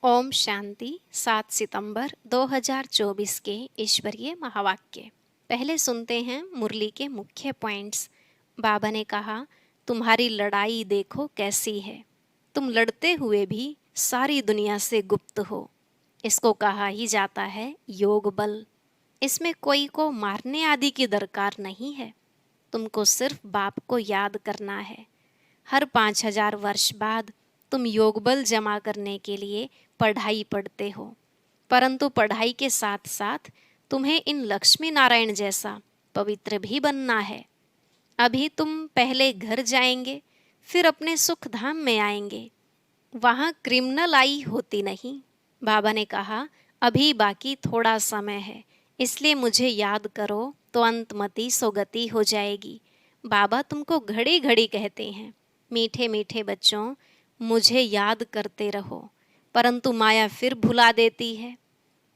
ओम शांति। 7 सितंबर 2024 के ईश्वरीय महावाक्य। पहले सुनते हैं मुरली के मुख्य पॉइंट्स। बाबा ने कहा, तुम्हारी लड़ाई देखो कैसी है। तुम लड़ते हुए भी सारी दुनिया से गुप्त हो। इसको कहा ही जाता है योग बल। इसमें कोई को मारने आदि की दरकार नहीं है। तुमको सिर्फ बाप को याद करना है। हर 5,000 वर्ष बाद तुम योग बल जमा करने के लिए पढ़ाई पढ़ते हो, परंतु पढ़ाई के साथ साथ तुम्हें इन लक्ष्मी नारायण जैसा पवित्र भी बनना है। अभी तुम पहले घर जाएंगे, फिर अपने सुख धाम में आएंगे। वहाँ क्रिमिनल आई होती नहीं। बाबा ने कहा, अभी बाकी थोड़ा समय है, इसलिए मुझे याद करो तो अंतमति सोगति हो जाएगी। बाबा तुमको घड़ी घड़ी कहते हैं, मीठे मीठे बच्चों, मुझे याद करते रहो, परंतु माया फिर भुला देती है।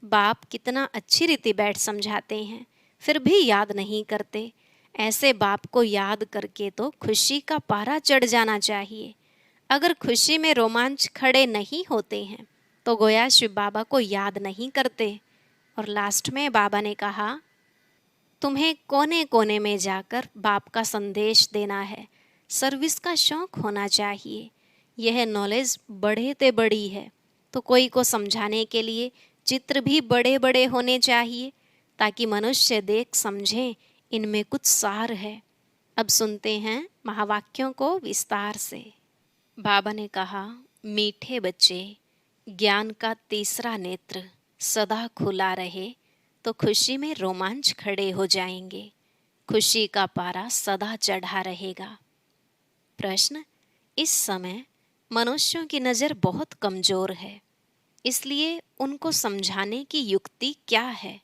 बाप कितना अच्छी रीति बैठ समझाते हैं, फिर भी याद नहीं करते। ऐसे बाप को याद करके तो खुशी का पारा चढ़ जाना चाहिए। अगर खुशी में रोमांच खड़े नहीं होते हैं तो गोया शिव बाबा को याद नहीं करते। और लास्ट में बाबा ने कहा, तुम्हें कोने कोने में जाकर बाप का संदेश देना है। सर्विस का शौक होना चाहिए। यह नॉलेज बड़े ते बड़ी है, तो कोई को समझाने के लिए चित्र भी बड़े बड़े होने चाहिए, ताकि मनुष्य देख समझे इनमें कुछ सार है। अब सुनते हैं महावाक्यों को विस्तार से। बाबा ने कहा, मीठे बच्चे, ज्ञान का तीसरा नेत्र सदा खुला रहे तो खुशी में रोमांच खड़े हो जाएंगे। खुशी का पारा सदा चढ़ा रहेगा। प्रश्न, इस समय मनुष्यों की नज़र बहुत कमज़ोर है, इसलिए उनको समझाने की युक्ति क्या है?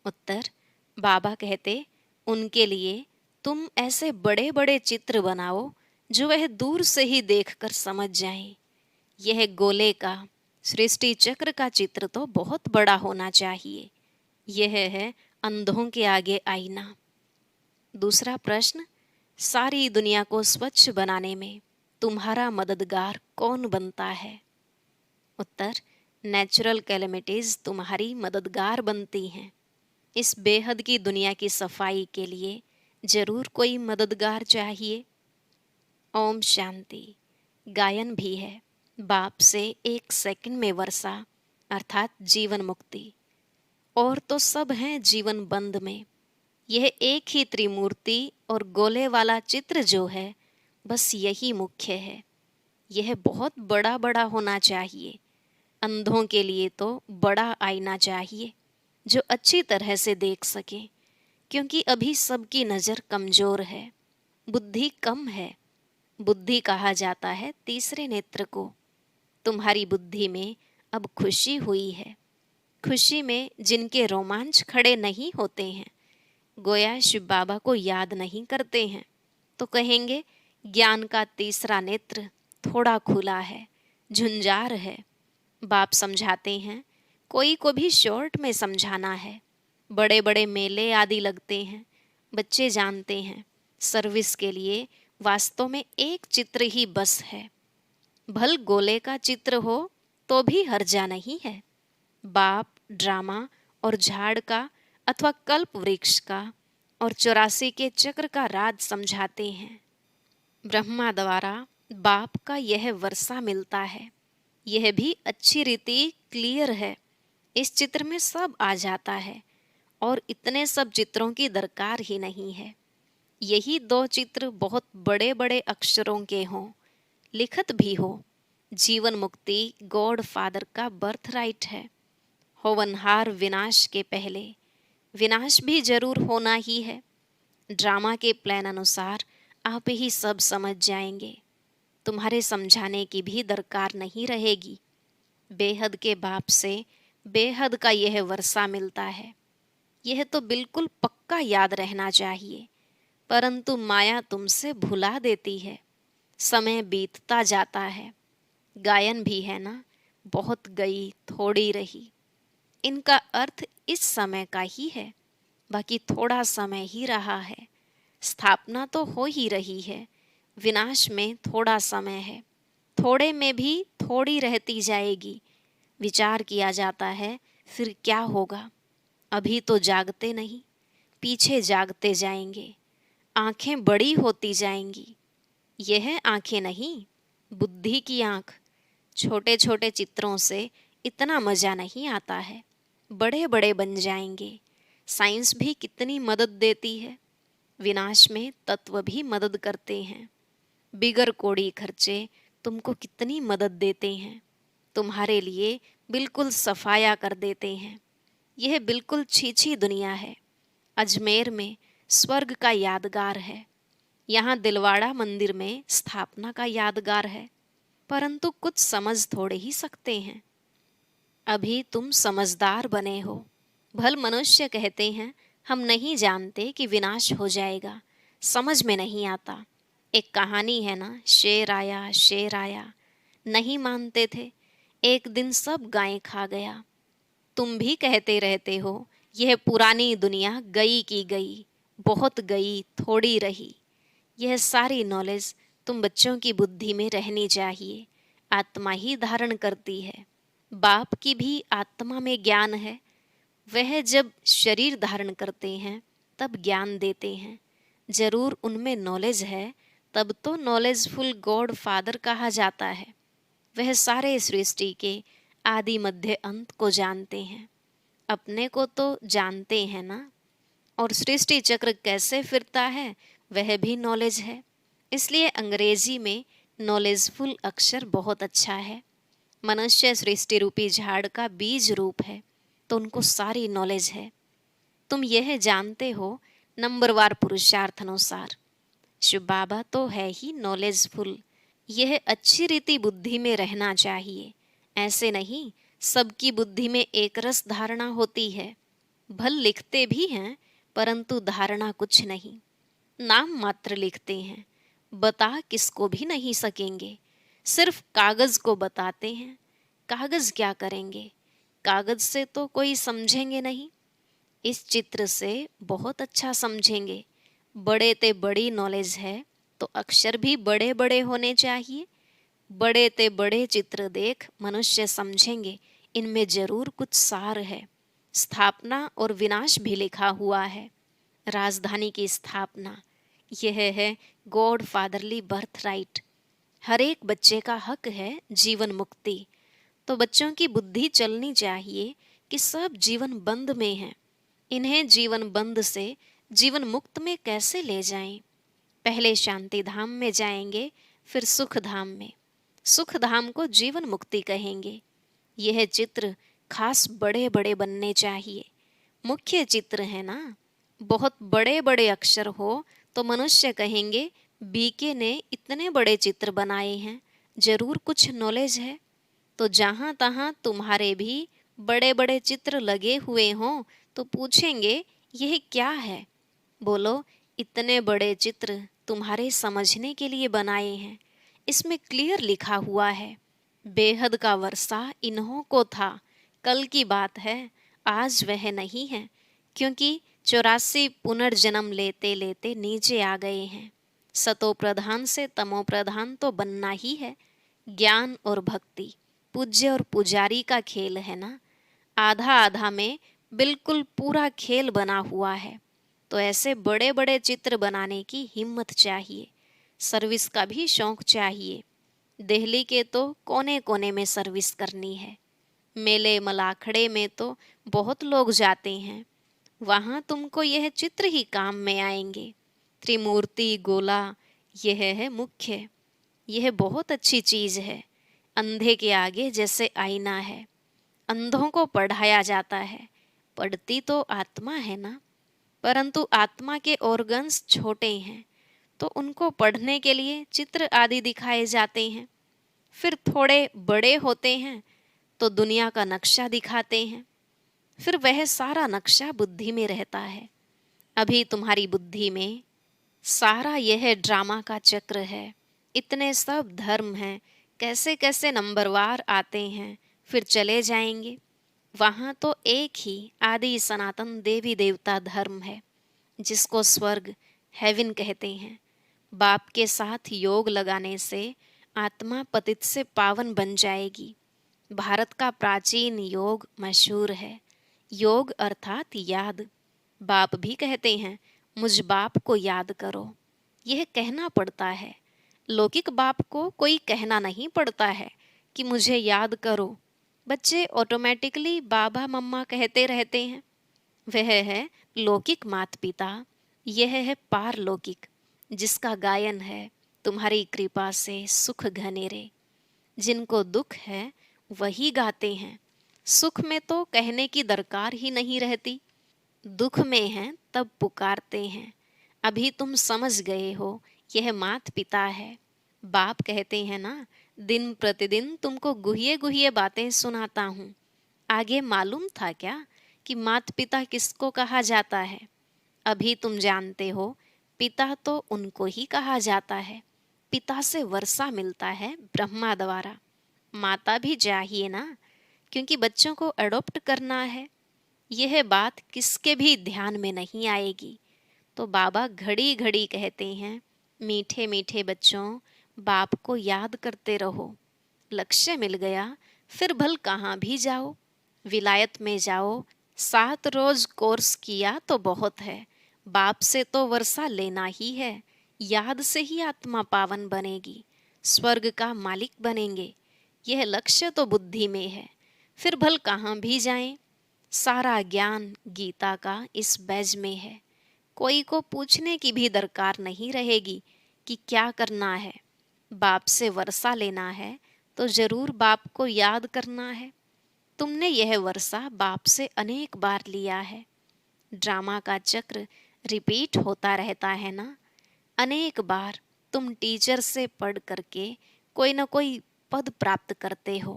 उत्तर, बाबा कहते, उनके लिए तुम ऐसे बड़े बड़े चित्र बनाओ जो वह दूर से ही देखकर समझ जाएं। यह गोले का सृष्टि चक्र का चित्र तो बहुत बड़ा होना चाहिए। यह है अंधों के आगे आईना। दूसरा प्रश्न, सारी दुनिया को स्वच्छ बनाने में तुम्हारा मददगार कौन बनता है? उत्तर, नेचुरल कैलेमिटीज तुम्हारी मददगार बनती हैं। इस बेहद की दुनिया की सफाई के लिए जरूर कोई मददगार चाहिए। ओम शांति। गायन भी है, बाप से 1 सेकंड में वर्षा अर्थात जीवन मुक्ति। और तो सब हैं जीवन बंद में। यह एक ही त्रिमूर्ति और गोले वाला चित्र जो है, बस यही मुख्य है। यह बहुत बड़ा बड़ा होना चाहिए। अंधों के लिए तो बड़ा आईना चाहिए जो अच्छी तरह से देख सके, क्योंकि अभी सबकी नज़र कमज़ोर है, बुद्धि कम है। बुद्धि कहा जाता है तीसरे नेत्र को। तुम्हारी बुद्धि में अब खुशी हुई है। खुशी में जिनके रोमांच खड़े नहीं होते हैं, गोया शिव बाबा को याद नहीं करते हैं, तो कहेंगे ज्ञान का तीसरा नेत्र थोड़ा खुला है, झुंझार है। बाप समझाते हैं, कोई को भी शॉर्ट में समझाना है। बड़े बड़े मेले आदि लगते हैं। बच्चे जानते हैं, सर्विस के लिए वास्तव में एक चित्र ही बस है। भल गोले का चित्र हो तो भी हर्जा नहीं है। बाप ड्रामा और झाड़ का अथवा कल्प वृक्ष का और 84 के चक्र का राज समझाते हैं। ब्रह्मा द्वारा बाप का यह वर्षा मिलता है। यह भी अच्छी रीति क्लियर है। इस चित्र में सब आ जाता है और इतने सब चित्रों की दरकार ही नहीं है। यही 2 चित्र बहुत बड़े बड़े अक्षरों के हों, लिखत भी हो। जीवन मुक्ति गॉड फादर का बर्थ राइट है। होवनहार विनाश के पहले विनाश भी जरूर होना ही है। ड्रामा के प्लान अनुसार आप ही सब समझ जाएंगे। तुम्हारे समझाने की भी दरकार नहीं रहेगी। बेहद के बाप से बेहद का यह वर्षा मिलता है। यह तो बिल्कुल पक्का याद रहना चाहिए, परंतु माया तुमसे भुला देती है। समय बीतता जाता है। गायन भी है ना, बहुत गई थोड़ी रही। इनका अर्थ इस समय का ही है, बाकी थोड़ा समय ही रहा है। स्थापना तो हो ही रही है, विनाश में थोड़ा समय है। थोड़े में भी थोड़ी रहती जाएगी, विचार किया जाता है फिर क्या होगा। अभी तो जागते नहीं, पीछे जागते जाएंगे। आंखें बड़ी होती जाएंगी। यह आंखें नहीं, बुद्धि की आंख। छोटे छोटे चित्रों से इतना मजा नहीं आता है, बड़े बड़े बन जाएंगे। साइंस भी कितनी मदद देती है, विनाश में तत्व भी मदद करते हैं। बिगर कोड़ी खर्चे तुमको कितनी मदद देते हैं, तुम्हारे लिए बिल्कुल सफाया कर देते हैं। यह बिल्कुल छीछी दुनिया है। अजमेर में स्वर्ग का यादगार है, यहाँ दिलवाड़ा मंदिर में स्थापना का यादगार है, परंतु कुछ समझ थोड़े ही सकते हैं। अभी तुम समझदार बने हो। भल मनुष्य कहते हैं हम नहीं जानते कि विनाश हो जाएगा, समझ में नहीं आता। एक कहानी है ना, शेर आया, नहीं मानते थे, एक दिन सब गायें खा गया। तुम भी कहते रहते हो यह पुरानी दुनिया गई की गई, बहुत गई थोड़ी रही। यह सारी नॉलेज तुम बच्चों की बुद्धि में रहनी चाहिए। आत्मा ही धारण करती है। बाप की भी आत्मा में ज्ञान है। वह जब शरीर धारण करते हैं तब ज्ञान देते हैं। जरूर उनमें नॉलेज है, तब तो नॉलेजफुल गॉड फादर कहा जाता है। वह सारे सृष्टि के आदि मध्य अंत को जानते हैं। अपने को तो जानते हैं ना, और सृष्टि चक्र कैसे फिरता है वह भी नॉलेज है। इसलिए अंग्रेजी में नॉलेजफुल अक्षर बहुत अच्छा है। मनुष्य सृष्टि रूपी झाड़ का बीज रूप है, तो उनको सारी नॉलेज है। तुम यह जानते हो नंबरवार पुरुषार्थ अनुसार शिव बाबा तो है ही नॉलेजफुल। यह अच्छी रीति बुद्धि में रहना चाहिए। ऐसे नहीं सबकी बुद्धि में एक रस धारणा होती है। भल लिखते भी हैं, परंतु धारणा कुछ नहीं, नाम मात्र लिखते हैं, बता किसको भी नहीं सकेंगे। सिर्फ कागज को बताते हैं। कागज क्या करेंगे, कागज से तो कोई समझेंगे नहीं। इस चित्र से बहुत अच्छा समझेंगे। बड़े ते बड़ी नॉलेज है तो अक्षर भी बड़े बड़े होने चाहिए। बड़े ते बड़े चित्र देख मनुष्य समझेंगे इनमें जरूर कुछ सार है। स्थापना और विनाश भी लिखा हुआ है। राजधानी की स्थापना, यह है गॉड फादरली बर्थ राइट। हर एक बच्चे का हक है जीवन मुक्ति। तो बच्चों की बुद्धि चलनी चाहिए कि सब जीवन बंद में हैं, इन्हें जीवन बंद से जीवन मुक्त में कैसे ले जाएं। पहले शांति धाम में जाएंगे, फिर सुख धाम में। सुख धाम को जीवन मुक्ति कहेंगे। यह चित्र खास बड़े बड़े बनने चाहिए। मुख्य चित्र है ना, बहुत बड़े बड़े अक्षर हो तो मनुष्य कहेंगे बीके ने इतने बड़े चित्र बनाए हैं, जरूर कुछ नॉलेज है। तो जहाँ तहाँ तुम्हारे भी बड़े बड़े चित्र लगे हुए हों तो पूछेंगे यह क्या है। बोलो इतने बड़े चित्र तुम्हारे समझने के लिए बनाए हैं, इसमें क्लियर लिखा हुआ है। बेहद का वर्षा इन्हों को था, कल की बात है, आज वह नहीं है, क्योंकि 84 पुनर्जन्म लेते लेते नीचे आ गए हैं। सतो प्रधान से तमो प्रधान तो बनना ही है। ज्ञान और भक्ति पूज्य और पुजारी का खेल है ना, आधा आधा में बिल्कुल पूरा खेल बना हुआ है। तो ऐसे बड़े बड़े चित्र बनाने की हिम्मत चाहिए। सर्विस का भी शौक चाहिए। दिल्ली के तो कोने कोने में सर्विस करनी है। मेले मलाखड़े में तो बहुत लोग जाते हैं, वहाँ तुमको यह चित्र ही काम में आएंगे। त्रिमूर्ति गोला, यह है मुख्य। यह बहुत अच्छी चीज है। अंधे के आगे जैसे आईना है। अंधों को पढ़ाया जाता है, पढ़ती तो आत्मा है ना, परंतु आत्मा के ऑर्गन्स छोटे हैं, तो उनको पढ़ने के लिए चित्र आदि दिखाए जाते हैं। फिर थोड़े बड़े होते हैं तो दुनिया का नक्शा दिखाते हैं। फिर वह सारा नक्शा बुद्धि में रहता है। अभी तुम्हारी बुद्धि में सारा यह ड्रामा का चक्र है। इतने सब धर्म हैं, कैसे कैसे नंबरवार आते हैं, फिर चले जाएंगे। वहाँ तो एक ही आदि सनातन देवी देवता धर्म है, जिसको स्वर्ग हेवन कहते हैं। बाप के साथ योग लगाने से आत्मा पतित से पावन बन जाएगी। भारत का प्राचीन योग मशहूर है। योग अर्थात याद। बाप भी कहते हैं, मुझ बाप को याद करो। यह कहना पड़ता है। लौकिक बाप को कोई कहना नहीं पड़ता है कि मुझे याद करो। बच्चे ऑटोमेटिकली बाबा मम्मा कहते रहते हैं। वह है लौकिक माता पिता। यह है पारलौकिक, जिसका गायन है, तुम्हारी कृपा से सुख घनेरे। जिनको दुख है वही गाते हैं। सुख में तो कहने की दरकार ही नहीं रहती। दुख में हैं तब पुकारते हैं। अभी तुम समझ गए हो, यह मात पिता है। बाप कहते हैं ना, दिन प्रतिदिन तुमको गुहिये गुहिये बातें सुनाता हूँ। आगे मालूम था क्या कि मात पिता किसको कहा जाता है? अभी तुम जानते हो, पिता तो उनको ही कहा जाता है। पिता से वर्षा मिलता है ब्रह्मा द्वारा। माता भी चाहिए ना, क्योंकि बच्चों को अडॉप्ट करना है। यह बात किसके भी ध्यान में नहीं आएगी। तो बाबा घड़ी घड़ी कहते हैं, मीठे मीठे बच्चों, बाप को याद करते रहो। लक्ष्य मिल गया, फिर भल कहाँ भी जाओ। विलायत में जाओ, 7 रोज कोर्स किया तो बहुत है। बाप से तो वर्षा लेना ही है। याद से ही आत्मा पावन बनेगी, स्वर्ग का मालिक बनेंगे। यह लक्ष्य तो बुद्धि में है, फिर भल कहाँ भी जाएं। सारा ज्ञान गीता का इस बैज में है। कोई को पूछने की भी दरकार नहीं रहेगी कि क्या करना है। बाप से वर्षा लेना है तो जरूर बाप को याद करना है। तुमने यह वर्षा बाप से अनेक बार लिया है। ड्रामा का चक्र रिपीट होता रहता है ना। अनेक बार तुम टीचर से पढ़ करके कोई न कोई पद प्राप्त करते हो।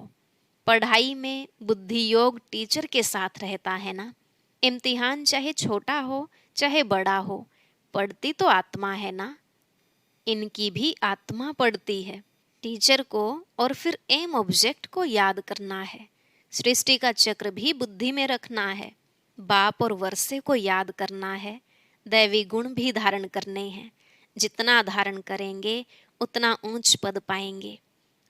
पढ़ाई में बुद्धि योग टीचर के साथ रहता है ना। इम्तिहान चाहे छोटा हो चाहे बड़ा हो, पढ़ती तो आत्मा है ना। इनकी भी आत्मा पढ़ती है। टीचर को और फिर एम ऑब्जेक्ट को याद करना है। सृष्टि का चक्र भी बुद्धि में रखना है। बाप और वर्षे को याद करना है। दैवी गुण भी धारण करने हैं। जितना धारण करेंगे उतना ऊंच पद पाएंगे।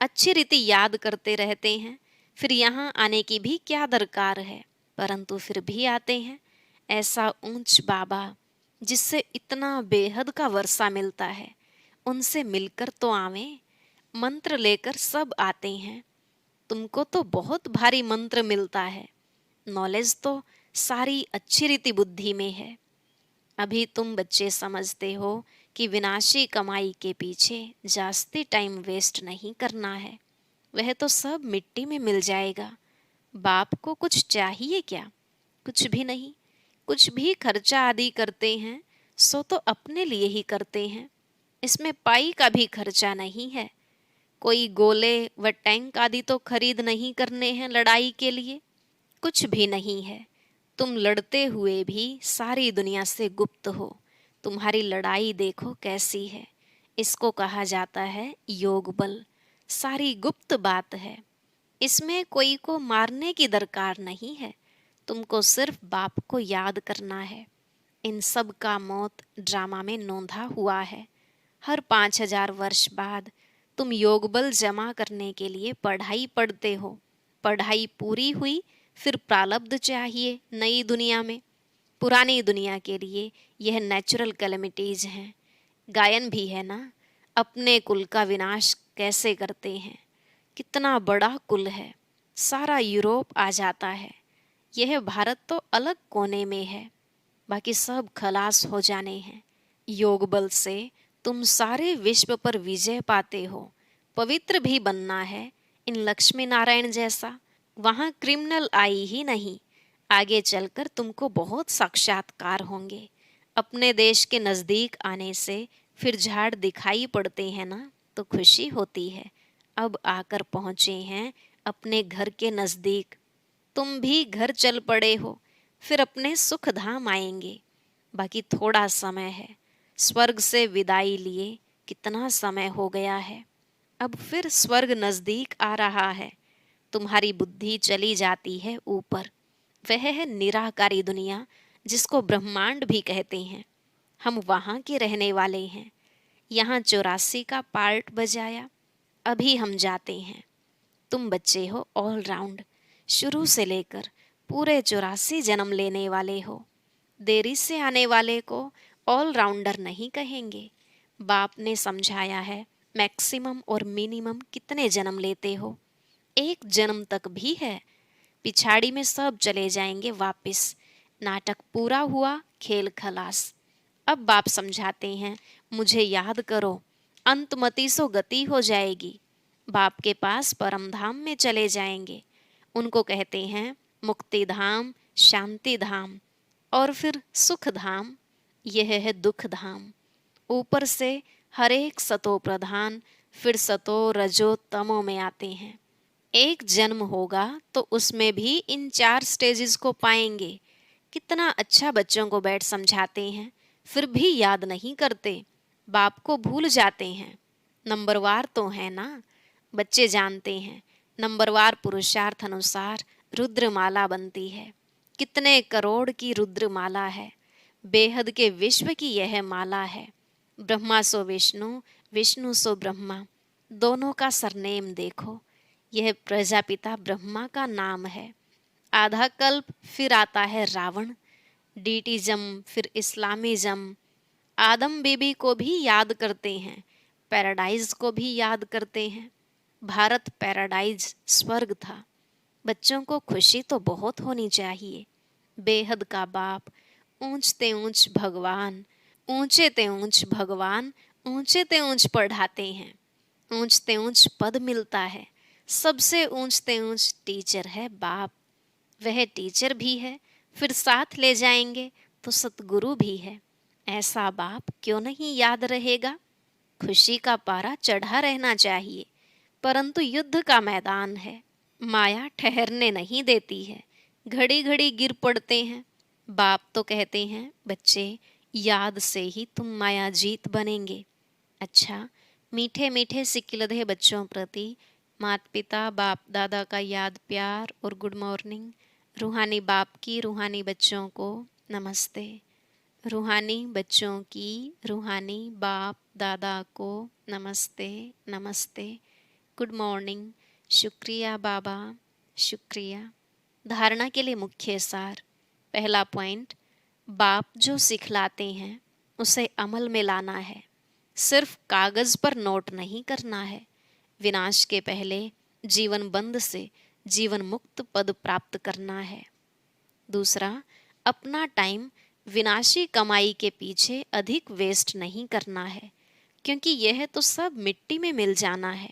अच्छी रीति याद करते रहते हैं। फिर यहाँ आने की भी क्या दरकार है, परंतु फिर भी आते हैं। ऐसा ऊंच बाबा जिससे इतना बेहद का वर्षा मिलता है, उनसे मिलकर तो आवें। मंत्र लेकर सब आते हैं। तुमको तो बहुत भारी मंत्र मिलता है। नॉलेज तो सारी अच्छी रीति बुद्धि में है। अभी तुम बच्चे समझते हो कि विनाशी कमाई के पीछे जास्ती टाइम वेस्ट नहीं करना है। वह तो सब मिट्टी में मिल जाएगा। बाप को कुछ चाहिए क्या? कुछ भी नहीं। कुछ भी खर्चा आदि करते हैं सो तो अपने लिए ही करते हैं। इसमें पाई का भी खर्चा नहीं है। कोई गोले व टैंक आदि तो खरीद नहीं करने हैं लड़ाई के लिए। कुछ भी नहीं है। तुम लड़ते हुए भी सारी दुनिया से गुप्त हो। तुम्हारी लड़ाई देखो कैसी है। इसको कहा जाता है योग बल। सारी गुप्त बात है। इसमें कोई को मारने की दरकार नहीं है। तुमको सिर्फ बाप को याद करना है। इन सब का मौत ड्रामा में नोंधा हुआ है। हर 5000 वर्ष बाद तुम योग बल जमा करने के लिए पढ़ाई पढ़ते हो। पढ़ाई पूरी हुई, फिर प्रारब्ध चाहिए नई दुनिया में। पुरानी दुनिया के लिए यह नेचुरल कैलेमिटीज हैं। गायन भी है ना, अपने कुल का विनाश कैसे करते हैं। कितना बड़ा कुल है, सारा यूरोप आ जाता है। यह भारत तो अलग कोने में है, बाकी सब खलास हो जाने हैं। योग बल से तुम सारे विश्व पर विजय पाते हो। पवित्र भी बनना है, इन लक्ष्मी नारायण जैसा। वहाँ क्रिमिनल आई ही नहीं। आगे चलकर तुमको बहुत साक्षात्कार होंगे। अपने देश के नज़दीक आने से फिर झाड़ दिखाई पड़ते हैं ना, तो खुशी होती है। अब आकर पहुँचे हैं अपने घर के नज़दीक। तुम भी घर चल पड़े हो, फिर अपने सुख धाम आएंगे। बाकी थोड़ा समय है। स्वर्ग से विदाई लिए कितना समय हो गया है। अब फिर स्वर्ग नज़दीक आ रहा है। तुम्हारी बुद्धि चली जाती है ऊपर। वह है निराकारी दुनिया, जिसको ब्रह्मांड भी कहते हैं। हम वहाँ के रहने वाले हैं। यहाँ 84 का पार्ट बजाया, अभी हम जाते हैं। तुम बच्चे हो ऑल राउंड, शुरू से लेकर पूरे 84 जन्म लेने वाले हो। देरी से आने वाले को ऑल राउंडर नहीं कहेंगे। बाप ने समझाया है मैक्सिमम और मिनिमम कितने जन्म लेते हो, एक जन्म तक भी है, पिछाड़ी में सब चले जाएंगे वापस। नाटक पूरा हुआ, खेल खलास। अब बाप समझाते हैं मुझे याद करो, अंतमति सो गति हो जाएगी। बाप के पास परम धाम में चले जाएंगे। उनको कहते हैं मुक्ति धाम, शांति धाम और फिर सुख धाम। यह है दुख धाम। ऊपर से हर एक सतो प्रधान, फिर सतो रजो तमो में आते हैं। एक जन्म होगा तो उसमें भी इन 4 स्टेजेस को पाएंगे। कितना अच्छा बच्चों को बैठ समझाते हैं, फिर भी याद नहीं करते, बाप को भूल जाते हैं। नंबरवार तो है ना, बच्चे जानते हैं नंबरवार पुरुषार्थ अनुसार रुद्रमाला बनती है। कितने करोड़ की रुद्रमाला है, बेहद के विश्व की यह माला है। ब्रह्मा सो विष्णु, विष्णु सो ब्रह्मा, दोनों का सरनेम देखो, यह प्रजापिता ब्रह्मा का नाम है। आधा कल्प फिर आता है रावण, डीटीजम फिर इस्लामिज्म। आदम बीबी को भी याद करते हैं, पैराडाइज को भी याद करते हैं। भारत पैराडाइज स्वर्ग था। बच्चों को खुशी तो बहुत होनी चाहिए। बेहद का बाप, ऊंचते ऊंच भगवान, ऊंचे ते ऊंच भगवान, ऊंचे ते ऊंच पढ़ाते हैं। ऊंचते ऊंच पद मिलता है। सबसे ऊंचते ऊंच टीचर है बाप। वह टीचर भी है, फिर साथ ले जाएंगे तो सतगुरु भी है। ऐसा बाप क्यों नहीं याद रहेगा। खुशी का पारा चढ़ा रहना चाहिए, परंतु युद्ध का मैदान है। माया ठहरने नहीं देती है, घड़ी घड़ी गिर पड़ते हैं। बाप तो कहते हैं बच्चे, याद से ही तुम माया जीत बनेंगे। अच्छा, मीठे मीठे सिकिलधे बच्चों प्रति माता पिता बाप दादा का याद प्यार और गुड मॉर्निंग। रूहानी बाप की रूहानी बच्चों को नमस्ते। रूहानी बच्चों की रूहानी बाप दादा को नमस्ते नमस्ते, गुड मॉर्निंग। शुक्रिया बाबा, शुक्रिया। धारणा के लिए मुख्य सार। पहला पॉइंट, बाप जो सिखलाते हैं उसे अमल में लाना है, सिर्फ कागज पर नोट नहीं करना है। विनाश के पहले जीवन बंद से जीवन मुक्त पद प्राप्त करना है। दूसरा, अपना टाइम विनाशी कमाई के पीछे अधिक वेस्ट नहीं करना है, क्योंकि यह तो सब मिट्टी में मिल जाना है।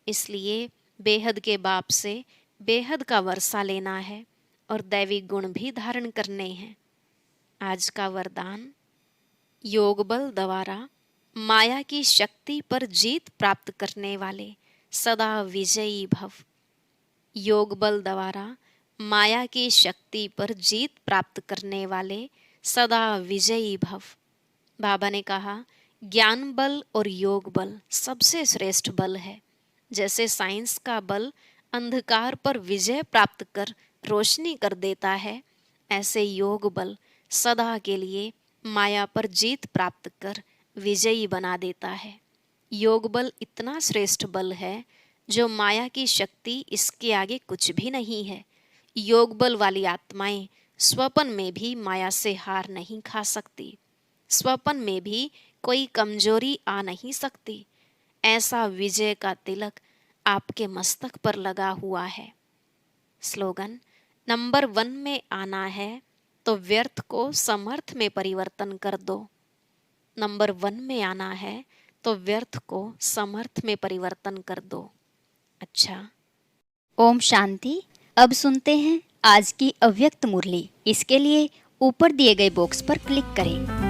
इसलिए बेहद के बाप से बेहद का वर्षा लेना है और दैवी गुण भी धारण करने हैं। आज का वरदान, योग बल द्वारा माया की शक्ति पर जीत प्राप्त करने वाले सदा विजयी भव। योग बल द्वारा माया की शक्ति पर जीत प्राप्त करने वाले सदा विजयी भव। बाबा ने कहा ज्ञान बल और योग बल सबसे श्रेष्ठ बल है। जैसे साइंस का बल अंधकार पर विजय प्राप्त कर रोशनी कर देता है, ऐसे योग बल सदा के लिए माया पर जीत प्राप्त कर विजयी बना देता है। योग बल इतना श्रेष्ठ बल है जो माया की शक्ति इसके आगे कुछ भी नहीं है। योग बल वाली आत्माएं स्वपन में भी माया से हार नहीं खा सकती, स्वपन में भी कोई कमजोरी आ नहीं सकती। ऐसा विजय का तिलक आपके मस्तक पर लगा हुआ है। स्लोगन, नंबर 1 में आना है तो व्यर्थ को समर्थ में परिवर्तन कर दो। नंबर 1 में आना है तो व्यर्थ को समर्थ में परिवर्तन कर दो। अच्छा, ओम शांति। अब सुनते हैं आज की अव्यक्त मुरली। इसके लिए ऊपर दिए गए बॉक्स पर क्लिक करें।